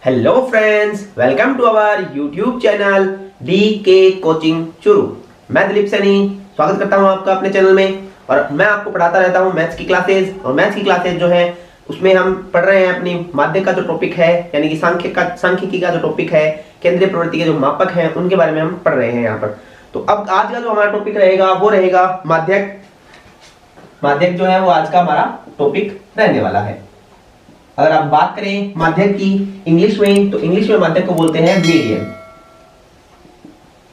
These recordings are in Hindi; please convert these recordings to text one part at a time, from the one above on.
Hello friends, welcome to our YouTube channel DK coaching Churu. मैं दिलीप सैनी स्वागत करता हूं आपका अपने चैनल में। और मैं आपको पढ़ाता रहता हूं मैथ्स की क्लासेस। और मैथ्स की क्लासेस जो है उसमें हम पढ़ रहे हैं अपनी माध्यक का जो टॉपिक है, यानी कि सांख्यिकी का जो टॉपिक है, केंद्रीय प्रवृत्ति के जो मापक हैं उनके बारे में हम पढ़ रहे हैं यहाँ पर। तो अब आज का जो हमारा टॉपिक रहेगा वो रहेगा माध्यक। माध्यक जो है वो आज का हमारा टॉपिक रहने वाला है। अगर आप बात करें माध्यक की इंग्लिश में, तो इंग्लिश में माध्यक को बोलते हैं मीडियन।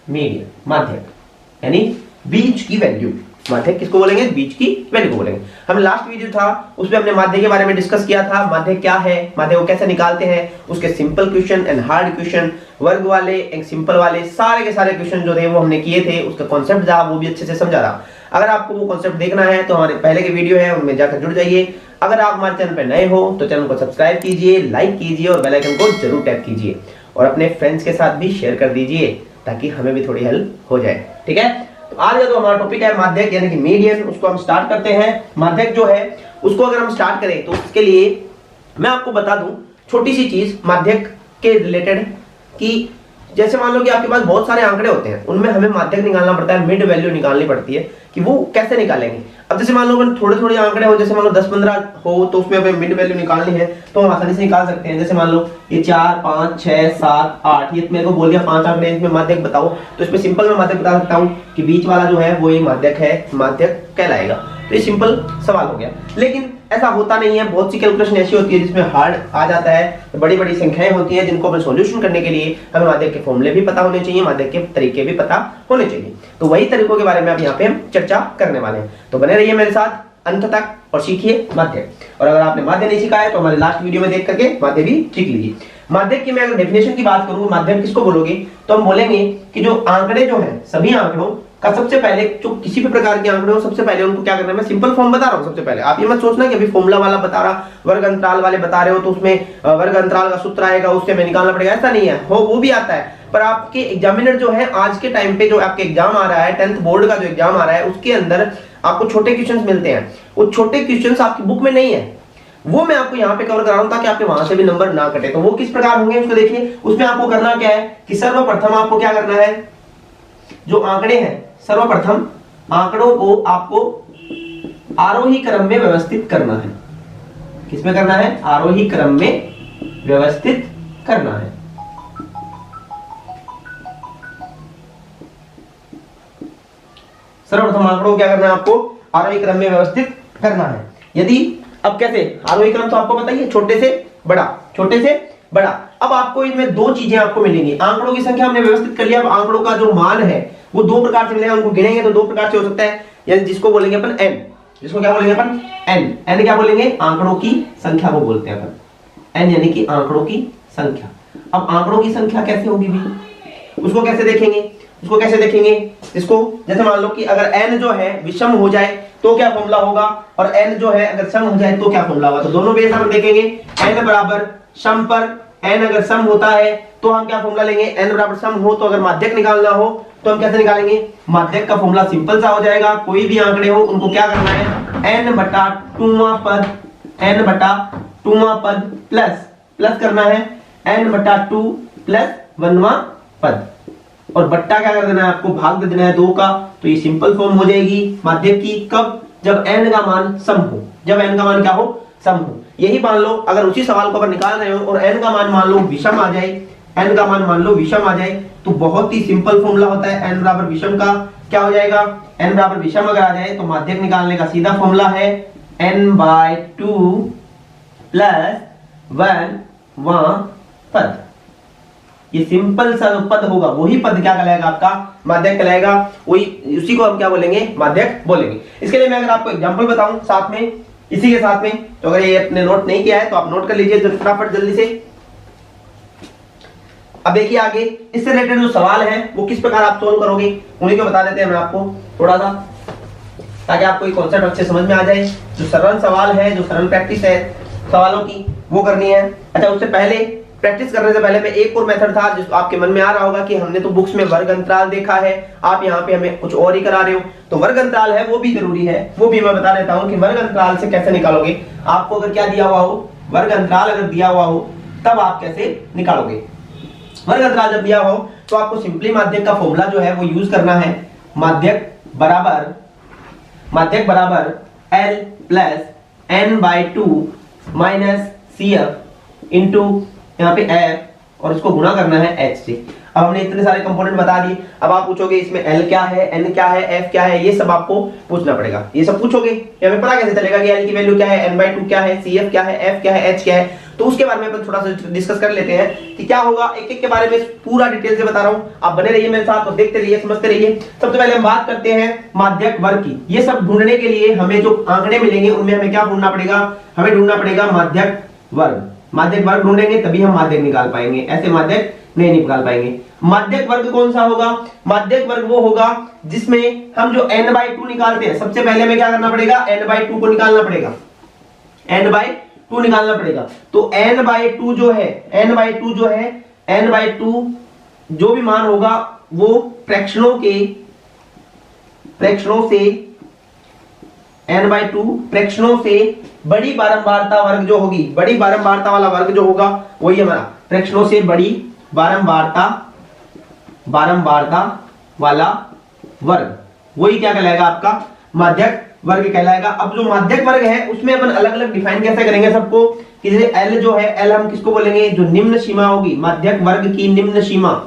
मीडियन माध्यक यानी बीच की वैल्यू। माध्यक किसको बोलेंगे? बीच की वैल्यू को बोलेंगे। हमने लास्ट वीडियो था उसमें हमने माध्यक के बारे में डिस्कस किया था। माध्यक क्या है, माध्यक को कैसे निकालते हैं, उसके simple question and hard question, वर्ग वाले एक सिंपल वाले, सारे के सारे क्वेश्चन जो थे वो हमने किए थे। उसका कॉन्सेप्ट था वो भी अच्छे से समझा था। अगर आपको वो कॉन्सेप्ट देखना है तो हमारे पहले के वीडियो है उनमें जाकर जुड़ जाइए। अगर आप हमारे चैनल पर नए हो तो चैनल को सब्सक्राइब कीजिए, लाइक कीजिए और बेल आइकन को जरूर टैप कीजिए और अपने फ्रेंड्स के साथ भी शेयर कर दीजिए ताकि हमें भी थोड़ी हेल्प हो जाए। ठीक है, तो आज का जो हमारा टॉपिक है माध्यक यानी कि मीडियन, उसको हम स्टार्ट करते हैं। माध्यक जो है उसको अगर हम स्टार्ट करें तो उसके लिए मैं आपको बता दूं छोटी सी चीज माध्यक के रिलेटेड कि जैसे मान लो कि आपके पास बहुत सारे आंकड़े होते हैं, उनमें हमें माध्यक निकालना पड़ता है, मिड वैल्यू निकालनी पड़ती है कि वो कैसे निकालेंगे। अब जैसे मान लो थोड़े थोड़े आंकड़े हो, जैसे मान लो 10-15 हो तो उसमें हमें मिड वैल्यू निकालनी है तो हम आसानी से निकाल सकते हैं। जैसे मान लो ये 4, 5, 6, 7, 8, ये मेरे को बोल दिया 5 आंकड़े, इसमें माध्यक बताओ, तो इसमें सिंपल मैं माध्यक बता सकता हूँ कि बीच वाला जो है वो ये माध्यक है, माध्यक कहलाएगा। तो ये सिंपल सवाल हो गया। लेकिन ऐसा होता नहीं है, बहुत सी कैलकुलेशन ऐसी होती है जिसमें हार्ड आ जाता है, तो बड़ी बड़ी संख्याएं होती हैं जिनको हमें सॉल्यूशन करने के लिए हमें माध्यक के फॉर्मूले भी पता होने चाहिए, माध्यक के तरीके भी पता होने चाहिए। तो वही तरीकों के बारे में अब यहाँ पे हम चर्चा करने वाले हैं। तो बने रहिए मेरे साथ अंत तक और सीखिए माध्यक। और अगर आपने माध्यक नहीं सीखा है तो हमारे लास्ट वीडियो में देख करके माध्यक भी सीख लीजिए। माध्यक की मैं अगर डेफिनेशन की बात करूं, माध्यक किसको बोलोगे, तो हम बोलेंगे कि जो आंकड़े जो है सभी आंकड़ों का सबसे पहले, जो किसी भी प्रकार के आंकड़े हो सबसे पहले उनको क्या करना है, मैं सिंपल फॉर्म बता रहा हूं। सबसे पहले आप ये मत सोचना कि अभी फॉर्मूला वाला बता रहा, वर्ग अंतराल वाले बता रहे हो तो उसमें वर्ग अंतराल का सूत्र आएगा उससे हमें निकालना पड़ेगा, ऐसा नहीं है। हो वो भी आता है, पर आपके एग्जामिनर जो है आज के टाइम पे जो आपके एग्जाम आ रहा है, 10th बोर्ड का जो एग्जाम आ रहा है उसके अंदर आपको छोटे क्वेश्चंस मिलते हैं। वो छोटे क्वेश्चंस आपकी बुक में नहीं है, वो मैं आपको यहाँ पे कवर करा रहा हूं ताकि आपके वहां से भी नंबर ना कटे। तो वो किस प्रकार होंगे उसको देखिए। उसमें आपको करना क्या है कि सर्वप्रथम आपको क्या करना है, जो आंकड़े हैं सर्वप्रथम आंकड़ों को आपको आरोही क्रम में व्यवस्थित करना है। किसमें करना है? आरोही क्रम में व्यवस्थित करना है। सर्वप्रथम आंकड़ों को क्या करना है, आपको आरोही क्रम में व्यवस्थित करना है। यदि अब कैसे आरोही क्रम, तो आपको बताइए छोटे से बड़ा, छोटे से बड़ा। अब आपको इनमें दो चीजें आपको मिलेंगी। आंकड़ों की संख्या हमने व्यवस्थित कर लिया। अब आंकड़ों का जो मान है वो दो प्रकार से मिलेगा, उनको गिनेंगे तो दो प्रकार से हो सकता है, यानी जिसको बोलेंगे अपन n, जिसको क्या बोलेंगे अपन n। n क्या बोलेंगे? आंकड़ों की संख्या को बोलते हैं अपन, n यानी कि आंकड़ों की संख्या। अब आंकड़ों की संख्या कैसे होगी भी, उसको कैसे देखेंगे? उसको कैसे देखेंगे? इसको जैसे मान लो कि अगर n जो है विषम हो जाए तो क्या फॉर्मूला होगा, और n जो है अगर सम हो जाए तो क्या फॉर्मूला होगा। तो दोनों बेस हम देखेंगे। n बराबर सम पर n अगर सम होता है तो हम क्या फॉर्मूला लेंगे, n बराबर सम हो तो अगर माध्यक निकालना हो तो हम कैसे निकालेंगे, माध्यक का फॉर्मूला सिंपल सा हो जाएगा। कोई भी आंकड़े हो उनको क्या करना है, n बटा 2वां पद, n बटा 2वां पद प्लस करना है n बटा 2 प्लस 1वां पद, और बट्टा क्या कर देना है, आपको भाग दे देना है 2 का। तो ये सिंपल फॉर्म हो जाएगी माध्यक की। कब? जब n का मान सम हो, जब n का मान क्या हो, सम हो। यही मान लो अगर उसी सवाल को अपन निकाल रहे हो और n का मान मान लो विषम आ जाए, n का मान मान लो विषम आ जाए, तो बहुत ही सिंपल फॉर्मूला होता है n बराबर विषम का। क्या हो जाएगा, n बराबर विषम अगर आ जाए तो माध्यक निकालने का सीधा फॉर्मूला है n/2 प्लस 1वां पद। ये सिंपल सा जो पद होगा वही पद क्या कहलाएगा, आपका माध्यक कहलाएगा। वही उसी को हम क्या बोलेंगे, माध्यक बोलेंगे। इसके लिए मैं अगर आपको एग्जांपल बताऊं साथ में, इसी के साथ में, तो अगर ये अपने नोट नहीं किया है तो आप नोट कर लीजिए फटाफट जल्दी से। अब देखिए आगे इससे रिलेटेड जो सवाल है वो किस प्रकार आप सोल्व करोगे उन्हीं को बता देते हैं मैं आपको थोड़ा सा, ताकि आपको ये कॉन्सेप्ट अच्छे समझ में आ जाए। जो सरल सवाल है, जो सरल प्रैक्टिस है सवालों की, वो करनी है। अच्छा, उससे पहले प्रैक्टिस करने से पहले मैं एक और मेथड था जिसको आपके मन में आ रहा होगा कि हमने तो बुक्स में वर्ग अंतराल देखा है, आप यहाँ पे हमें कुछ और ही करा रहे हो। तो वर्ग अंतराल है वो भी जरूरी है, वो भी मैं बता देता हूँ कि वर्ग अंतराल से कैसे निकालोगे। आपको अगर क्या दिया हुआ हो, वर्ग अंतराल अगर दिया हुआ हो तब आप कैसे निकालोगे। वर्ग अंतराल जब दिया हो तो आपको सिंपली माध्यक का फॉर्मूला जो है वो यूज करना है। माध्यक बराबर L plus n/2 minus CF into यहाँ पे F और इसको गुणा करना है H से। अब हमने इतने सारे कंपोनेंट बता दिए। अब आप पूछोगे इसमें L क्या है, N क्या है, F क्या है, ये सब आपको पूछना पड़ेगा। ये सब पूछोगे, हमें पता कैसे चलेगा कि L की वैल्यू क्या है, n/2 क्या है, CF क्या है, F क्या है, H क्या है। तो उसके बारे में अपन थोड़ा सा डिस्कस कर लेते हैं कि क्या होगा। एक एक के बारे में पूरा डिटेल से बता रहा हूँ, आप बने रहिए मेरे साथ और देखते रहिए, समझते रहिए। सबसे पहले हम बात करते हैं माध्यक वर्ग की। ये सब ढूंढने के लिए हमें जो आंकड़े मिलेंगे उनमें हमें क्या ढूंढना पड़ेगा, हमें ढूंढना पड़ेगा माध्यक वर्ग। माध्यक वर्ग ढूंढेंगे तभी हम माध्यक निकाल पाएंगे, ऐसे माध्यक नहीं निकाल पाएंगे। माध्यक वर्ग कौन सा होगा, माध्यक वर्ग वो होगा जिसमें हम जो n/2 निकालते हैं, सबसे पहले हमें क्या करना पड़ेगा, n/2 को निकालना पड़ेगा, n/2 निकालना पड़ेगा। तो n/2 जो है, n/2 जो है, n/2 जो भी मान होगा वो फ्रैक्शनों से बड़ी बारंबारता वर्ग जो होगी, बड़ी बारंबारता वाला वर्ग जो होगा वही हमारा फ्रैक्शनों से बड़ी बारंबारता वाला वर्ग, वही क्या कहलाएगा, आपका माध्यक वर्ग कहलाएगा। अब जो माध्यक वर्ग है उसमें अपन अलग अलग डिफाइन कैसे करेंगे सबको, कि जैसे L जो है, L हम किसको बोलेंगे, जो निम्न सीमा होगी, माध्यक वर्ग की निम्न सीमा,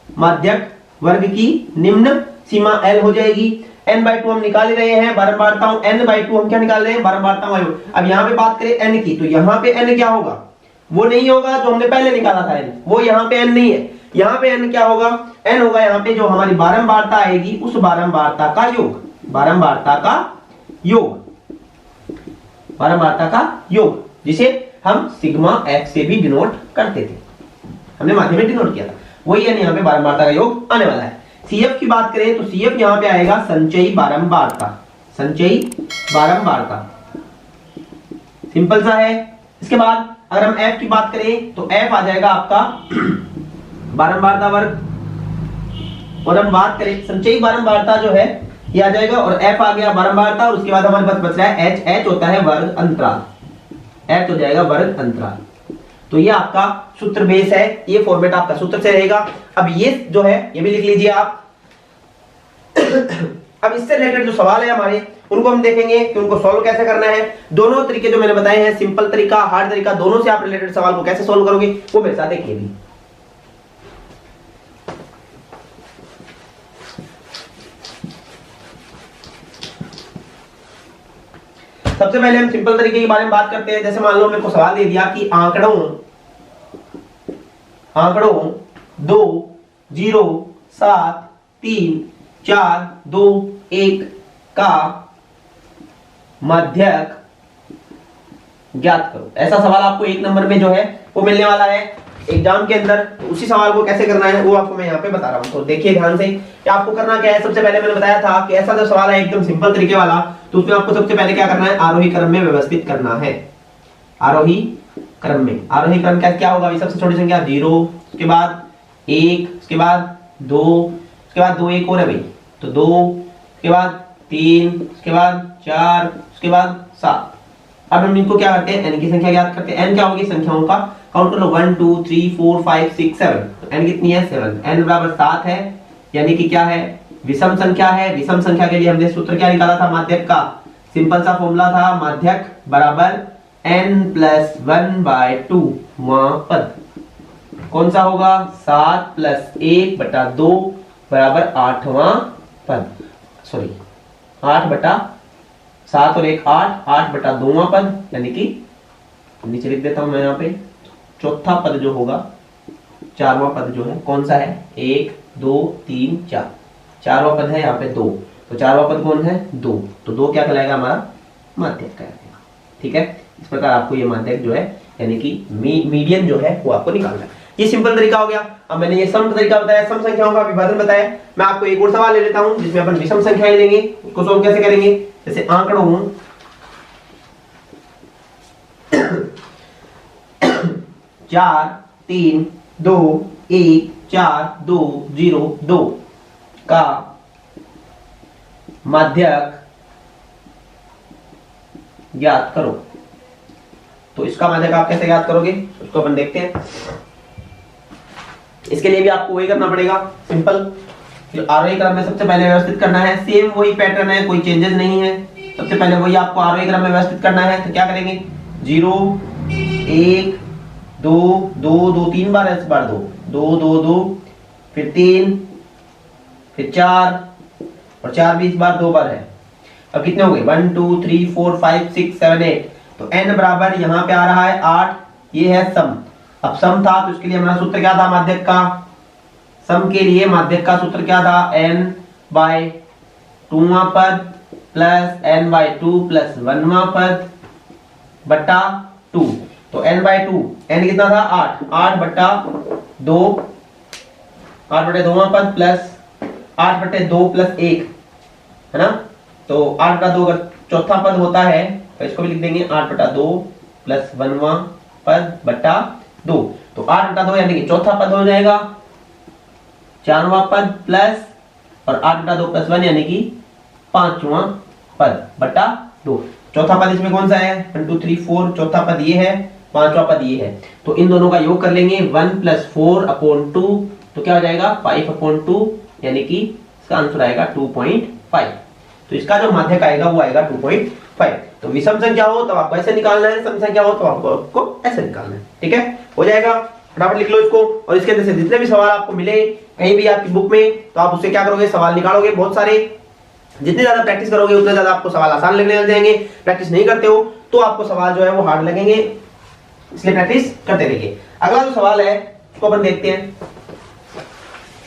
माध्यक वर्ग की निम्न सीमा L हो जाएगी। n/2 हम निकाल रहे हैं बारंबारताओं, n/2 हम क्या निकाल रहे हैं, बारंबारताओं। अब यहाँ पे बात करें n की, तो यहाँ पे n क्या होगा, वो नहीं होगा जो हमने पहले निकाला था n, वो यहाँ पे n नहीं है। यहाँ पे n क्या होगा, n होगा यहाँ पे जो हमारी बारंबारता आएगी उस बारंबारता का योग, बारंबारता का योग, जिसे हम सिग्मा f से भी डिनोट करते थे, हमने माध्यम में डिनोट किया था, वही n यहाँ पे बारंबारता का योग आने वाला है। CF की बात करें तो CF यहाँ पे आएगा संचयी बारंबारता, सिंपल सा है। इसके बाद अगर हम F की बात करें तो F आ जाएगा आपका बारंबारता वर्ग, और हम बात करें संचयी बारंबारता जो है ये आ जाएगा, और F आ गया बारंबारता, और उसके बाद हमारे पास बच रहा है H होता है वर्ग अंतराल, H हो जाएगा वर्ग अंतराल। तो ये आपका सूत्र बेस है, ये फॉर्मेट आपका सूत्र से रहेगा। अब ये जो है ये भी लिख लीजिए आप। अब इससे रिलेटेड जो सवाल है हमारे, उनको हम देखेंगे कि उनको सॉल्व कैसे करना है। दोनों तरीके जो मैंने बताए हैं, सिंपल तरीका, हार्ड तरीका, दोनों से आप रिलेटेड सवाल को कैसे सॉल्व करोगे वो मेरे साथ देखिए भी। सबसे पहले हम सिंपल तरीके के बारे में बात करते हैं। जैसे मान लो मेरे को सवाल दे दिया कि आंकड़ों 2 0 7 3 4 2 1 का माध्यक ज्ञात करो। ऐसा सवाल आपको 1 नंबर में जो है वो मिलने वाला है एग्जाम के अंदर। तो उसी सवाल को कैसे करना है वो आपको मैं यहाँ पे बता रहा हूँ। तो देखिए ध्यान से कि आपको करना क्या है। सबसे पहले मैंने बताया था कि ऐसा जो सवाल है एकदम सिंपल तरीके वाला, तो उसमें आपको सबसे पहले क्या करना है, आरोही क्रम में व्यवस्थित करना है। आरोही क्रम में, आरोही क्रम क्या होगा, सबसे छोटी संख्या 0, उसके बाद 1, उसके बाद 2, उसके बाद 2 एक और है भाई तो 2, उसके बाद 3, उसके बाद 4, उसके बाद 7। अब हम इनको क्या करते हैं, n की संख्या ज्ञात करते हैं। n क्या होगी, संख्याओं का काउंट कर लो, 1 2 3 4 5 6 7। तो n कितनी है, 7। n बराबर 7 है, यानी कि क्या है, विषम संख्या है। विषम संख्या के लिए हमने सूत्र क्या निकाला था माध्यक का, सिंपल सा फॉर्मूला था, माध्यक बराबर n प्लस 1/2 पद। कौन सा होगा, 7 प्लस 1/2 बराबर 8वां पद, सॉरी 8/7 और 1 8, 8/2वां पद, यानी कि नीचे लिख देता हूं मैं यहाँ पे, चौथा पद जो होगा, 4वां पद जो है कौन सा है, 1 2 3 4, 4वां पद है यहाँ पे 2, तो 4वां पद कौन है, 2, तो 2 क्या कहलाएगा, हमारा माध्यक कहलाएगा। ठीक है, इस प्रकार आपको ये माध्यक जो है यानी कि मीडियन जो है वो आपको निकालना है। ये सिंपल तरीका हो गया। अब मैंने ये सम तरीका बताया, सम संख्याओं का विभाजन बताया। मैं आपको एक और सवाल ले लेता हूं जिसमें अपन विषम संख्याएं लेंगे, उसको सोल्व कैसे करेंगे। जैसे आंकड़ों 4 3 2 1 4 2 0 2 का माध्यक ज्ञात करो। तो इसका माध्यक आप कैसे ज्ञात करोगे उसको अपन देखते हैं। इसके लिए भी आपको वही करना पड़ेगा, सिंपल आरोही क्रम में सबसे पहले व्यवस्थित करना है। सेम वही पैटर्न है, कोई चेंजेस नहीं है। सबसे पहले वही आपको आरोही क्रम में व्यवस्थित करना है। तो क्या करेंगे, 0 1 2 2 2 3 बार, इस बार 2 2 2 2 फिर 3 फिर 4 और 4 भी इस बार 2 बार है। अब कितने हो गए, 1 2 3 4 5 6 7 8। तो n बराबर यहाँ पे आ रहा है 8, ये है सम। अब सम था तो इसके लिए हमारा सूत्र क्या था माध्यक का, सम के लिए माध्यक का सूत्र क्या था, n बाय 2वां पद प्लस n बाय 2 प्लस 1वां पद बटा 2। तो n बाय 2, n कितना था 8, 8 बटा 2, 8 बटे 2वां पद प्लस 8 बटे 2 प्लस 1 है ना। तो 8 बटा 2 अगर चौथा पद होता है तो इसको भी लिख देंगे 8 बटा 2 प्लस 1वां पद बटा 2। तो 8 बटा 2 यानी कि चौथा पद हो जाएगा, 4वां पद प्लस और 8 बटा 2 प्लस 1 यानी कि 5वां पद बटा 2। चौथा पद इसमें कौन सा है, 1 2 3 4, चौथा पद ये है, 5वां पद ये है। तो इन दोनों का योग कर लेंगे, 1 प्लस 4 अपॉन 2, तो क्या हो जाएगा 5 अपॉन 2, यानी कि इसका आंसर आएगा 2.5। तो इसका जो माध्यक आएगा वो आएगा 2.5। तो विषम संख्या हो तो आपको ऐसे निकालना है, सम संख्या हो तो आपको ऐसे निकालना है। ठीक है, हो जाएगा, फटाफट लिख लो इसको। और इसके अंदर से जितने भी सवाल आपको मिले कहीं भी आपकी बुक में, तो आप उससे क्या करोगे, सवाल निकालोगे बहुत सारे। जितने ज्यादा प्रैक्टिस करोगे उतने ज्यादा आपको सवाल आसान लगने लग जाएंगे। प्रैक्टिस नहीं करते हो तो आपको सवाल जो है वो हार्ड लगेंगे, इसलिए प्रैक्टिस करते रहिए। अगला जो सवाल है उसको अपन देखते हैं।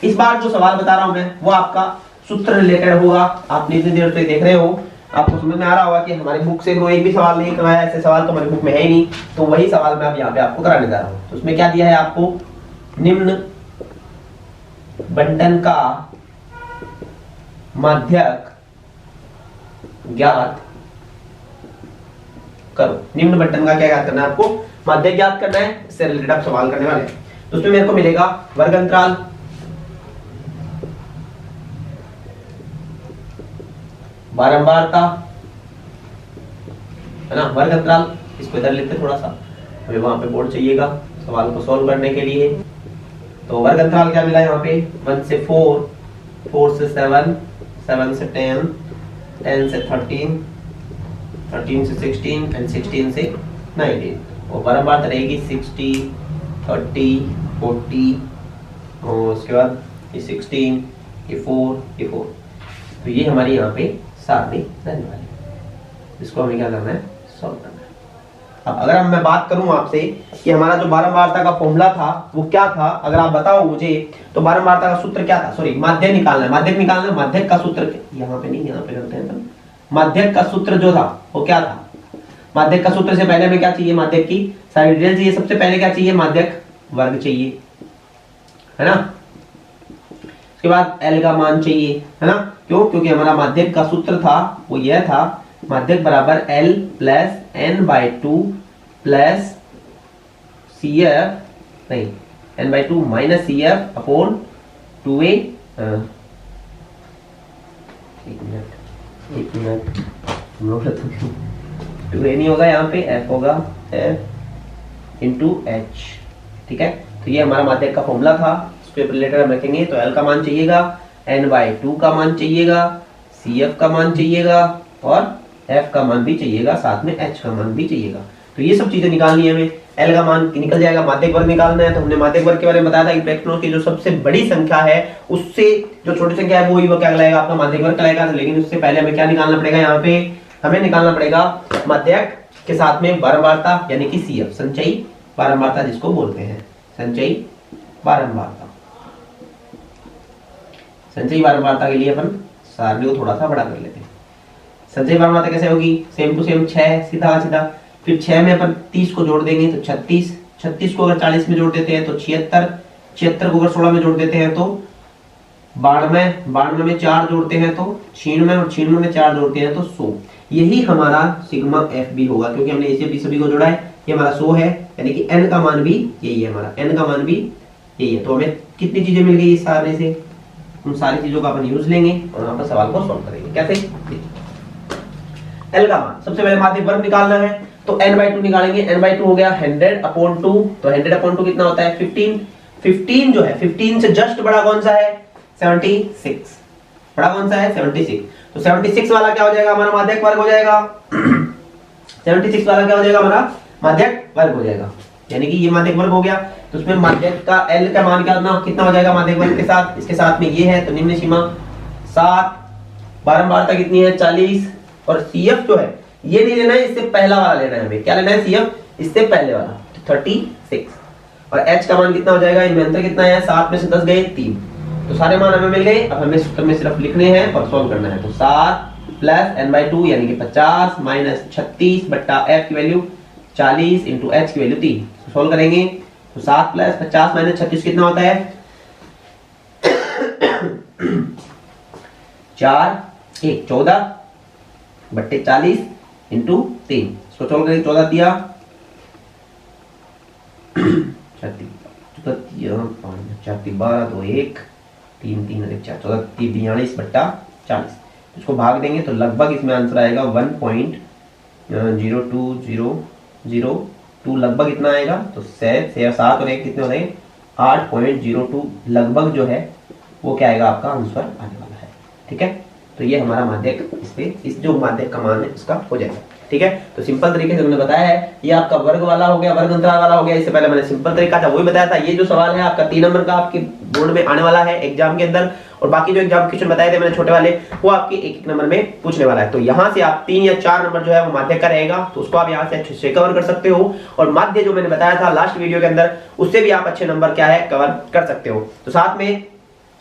इस बार जो सवाल बता रहा हूं मैं वो आपका सूत्र रिलेटेड होगा। आप इतनी देर से देख रहे हो, आपको समझ में आ रहा होगा कि हमारी बुक से कोई एक भी सवाल नहीं करवाया, ऐसे सवाल तो हमारी बुक में है ही नहीं। तो वही सवाल मैं अब यहाँ पे आपको कराने जा रहा हूँ। तो उसमें क्या दिया है आपको, निम्न बंटन का माध्यक ज्ञात करो। निम्न बंटन का क्या ज्ञात करना है आपको, माध्यक ज्ञात करना है। इससे रिलेटेड आप सवाल करने वाले हैं। तो उसमें मेरे को मिलेगा वर्ग अंतराल, बारंबारता है ना, वर्ग अंतराल। इसको इधर लिखते थोड़ा सा, हमें वहां पे बोर्ड चाहिएगा सवाल को सॉल्व करने के लिए। तो वर्ग अंतराल क्या मिला यहाँ पे, 1 से 4, 4 से 7, 7 से 10, 10 से 13, 13 से 16 एंड 16 से 19। और बारंबारता रहेगी 60, 30, 40 और उसके बाद ये 16, ये 4, ये 4। तो ये हमारी यहाँ पे सारणी रहने वाली है। इसको हमें क्या करना है, सॉल्व करना है। अब अगर मैं बात करूं आपसे कि हमारा जो बारंबारता का फॉर्मूला था वो क्या था, अगर आप बताओ मुझे, तो बारंबारता का सूत्र क्या था, सॉरी माध्यक निकालना है, माध्यक निकालना है। माध्यक का सूत्र यहाँ पे नहीं, यहाँ पे करते हैं। तो माध्यक का सूत्र जो था वो क्या था, माध्यक का सूत्र से पहले हमें क्या चाहिए, माध्यक की सारी डिटेल चाहिए। सबसे पहले क्या चाहिए, माध्यक वर्ग चाहिए, है ना। उसके बाद L का मान चाहिए, है ना। क्यों, क्योंकि हमारा माध्यक का सूत्र था वो यह था, माध्यक बराबर L plus n by 2 plus CF, नहीं n by 2 minus CF upon 2a। एक मिनट 2a नहीं होगा यहाँ पे, f होगा, f इंटू h। ठीक है, तो ये हमारा माध्यक का फॉर्मूला था। इसके रिलेटेड हम रखेंगे। तो L का मान चाहिएगा, n बाई 2 का मान चाहिएगा, CF का मान चाहिएगा और F का मान भी चाहिएगा, साथ में H का मान भी चाहिएगा। तो ये सब चीजें निकालनी है हमें। L का मान निकल जाएगा, माध्यक वर्ग निकालना है। तो हमने माध्यक वर्ग के बारे में बताया था कि फ्रैक्शनों की जो सबसे बड़ी संख्या है उससे जो छोटी संख्या है वो क्या कहलाएगा, आपका माध्यक वर्ग कहलाएगा। लेकिन उससे पहले हमें क्या निकालना पड़ेगा, यहाँ पे हमें निकालना पड़ेगा माध्यक के साथ में बारंबारता यानी कि CF, संचयी बारंबारता जिसको बोलते हैं, संचयी बारंबारता। संचयी बारंबारता के लिए अपन सारणी को थोड़ा सा बड़ा कर लेते हैं। संचयी बारंबारता कैसे होगी, सेम टू सेम 6 सीधा सीधा। फिर 6 में अपन 30 को जोड़ देंगे तो 36, 36 को अगर 40 में जोड़ देते हैं तो 76, 76 को अगर 16 में जोड़ देते हैं तो 92, 92 में 4 जोड़ते हैं तो 96 और 96 में 4 जोड़ते हैं तो 100। यही हमारा सिग्मा एफ बी होगा, क्योंकि हमने इसे भी सभी को जोड़ा है। ये हमारा 100 है, यानी कि n का मान भी यही है, हमारा n का मान भी यही है। तो हमें कितनी चीजें मिल गई इस सारे से, उन सारी चीजों का अपन यूज लेंगे और यहाँ पर सवाल को सॉल्व करेंगे। कैसे? L का मान सबसे पहले माध्यक वर्ग निकालना है, तो n/2 निकालेंगे। n/2 हो गया 100/2, तो 100/2 कितना होता है 15। 15 जो है 15 से जस्ट बड़ा कौन सा है 76, बड़ा कौन सा है 76। तो 76 वाला क्या हो जाएगा हमारा माध्यक वर्ग हो जाएगा 76 वाला क्या हो जाएगा हमारा माध्यक वर्ग हो जाएगा, यानी कि ये माध्यक वर्ग हो गया। तो उसमें माध्यक का L का मान कितना हो जाएगा माध्यक वर्ग के साथ, इसके साथ में ये है तो निम्न सीमा 7, बारंबारता कितनी है 40, और CF जो है ये नहीं लेना है, इससे पहला वाला लेना है हमें। क्या लेना है CF, इससे पहले वाला, तो 36। और H का मान कितना हो जाएगा, इनमें अंतर कितना है 7 में से 10 गए 3, तो सारे मान हमें मिल गए। अब हमें सूत्र में सिर्फ लिखने हैं और सॉल्व करना है। तो 7 प्लस n/2 यानी कि 50 माइनस 36 बट्टा f की वैल्यू 40 इंटू h की वैल्यू 3, तो सॉल्व करेंगे। तो 7 प्लस 50 माइनस 36 कितना होता है 4 1 14 बट्टे 40 इंटू 3, इसको सॉल्व करेंगे। 14 दिया 12 2 1 3 3 4 14 42 बट्टा 40, इसको भाग देंगे तो लगभग इसमें आंसर आएगा 1.0202 लगभग इतना आएगा। तो 7 और 1 कितने हो रहे 8.02 लगभग जो है वो क्या आएगा आपका आंसर आने वाला है। ठीक है, तो ये हमारा माध्यक इस जो माध्यक का मान है उसका हो जाएगा। ठीक है, तो सिंपल तरीके से हमने बताया है, ये आपका वर्ग वाला हो गया, वर्ग अंतराल वाला हो गया। इससे पहले मैंने सिंपल तरीका था वही बताया था। ये जो सवाल है आपका 3 नंबर का आपके बोर्ड में आने वाला है एग्जाम के अंदर, और बाकी जो एग्जाम क्वेश्चन बताए थे मैंने छोटे वाले वो आपके 1-1 नंबर में पूछने वाला है। तो यहाँ से आप 3 या 4 नंबर जो है वो माध्यक का रहेगा, तो उसको आप यहाँ से अच्छे से कवर कर सकते हो। और माध्य जो मैंने बताया था लास्ट वीडियो के अंदर, उससे भी आप अच्छे नंबर क्या है कवर कर सकते हो। तो साथ में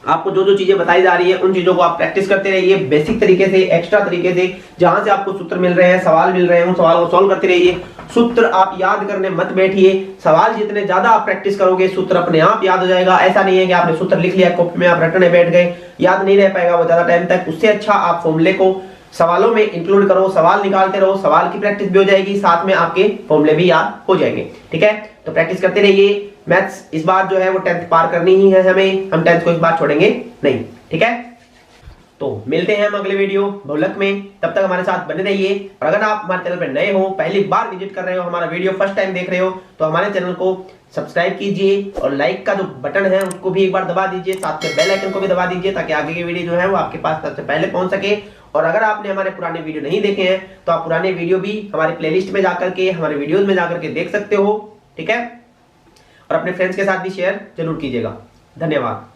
आपको जो जो चीजें बताई जा रही है उन चीजों को आप प्रैक्टिस करते रहिए बेसिक तरीके से, एक्स्ट्रा तरीके से। जहां से आपको सूत्र मिल रहे हैं, सवाल मिल रहे हैं, उन सवालों को सॉल्व करते रहिए। सूत्र आप याद करने मत बैठिए, सवाल जितने ज्यादा आप प्रैक्टिस करोगे सूत्र अपने आप याद हो जाएगा। ऐसा नहीं है कि आपने सूत्र लिख लिया कॉपी में आप रटने बैठ गए, याद नहीं रह पाएगा वो ज्यादा टाइम तक। उससे अच्छा आप फॉर्मूले को सवालों में इंक्लूड करो, सवाल निकालते रहो, सवाल की प्रैक्टिस भी हो जाएगी, साथ में आपके फॉर्मूले भी याद हो जाएंगे। ठीक है, तो प्रैक्टिस करते रहिए। मैथ्स इस बार जो है वो 10th पार करनी ही है हमें, हम 10th को इस बार छोड़ेंगे नहीं। ठीक है, तो मिलते हैं हम अगले वीडियो भोलक में, तब तक हमारे साथ बने रहिए। और अगर आप हमारे चैनल पर नए हो, पहली बार विजिट कर रहे हो, हमारा वीडियो फर्स्ट टाइम देख रहे हो, तो हमारे चैनल को सब्सक्राइब कीजिए और लाइक का जो बटन है उसको भी एक बार दबा दीजिए, साथ में बेल आइकन को भी दबा दीजिए, ताकि आगे की वीडियो जो है वो आपके पास सबसे पहले पहुंच सके। और अगर आपने हमारे पुराने वीडियो नहीं देखे हैं तो आप पुराने वीडियो भी हमारे प्लेलिस्ट में जाकर के, हमारे वीडियोस में जाकर के देख सकते हो। ठीक है, और अपने फ्रेंड्स के साथ भी शेयर जरूर कीजिएगा। धन्यवाद।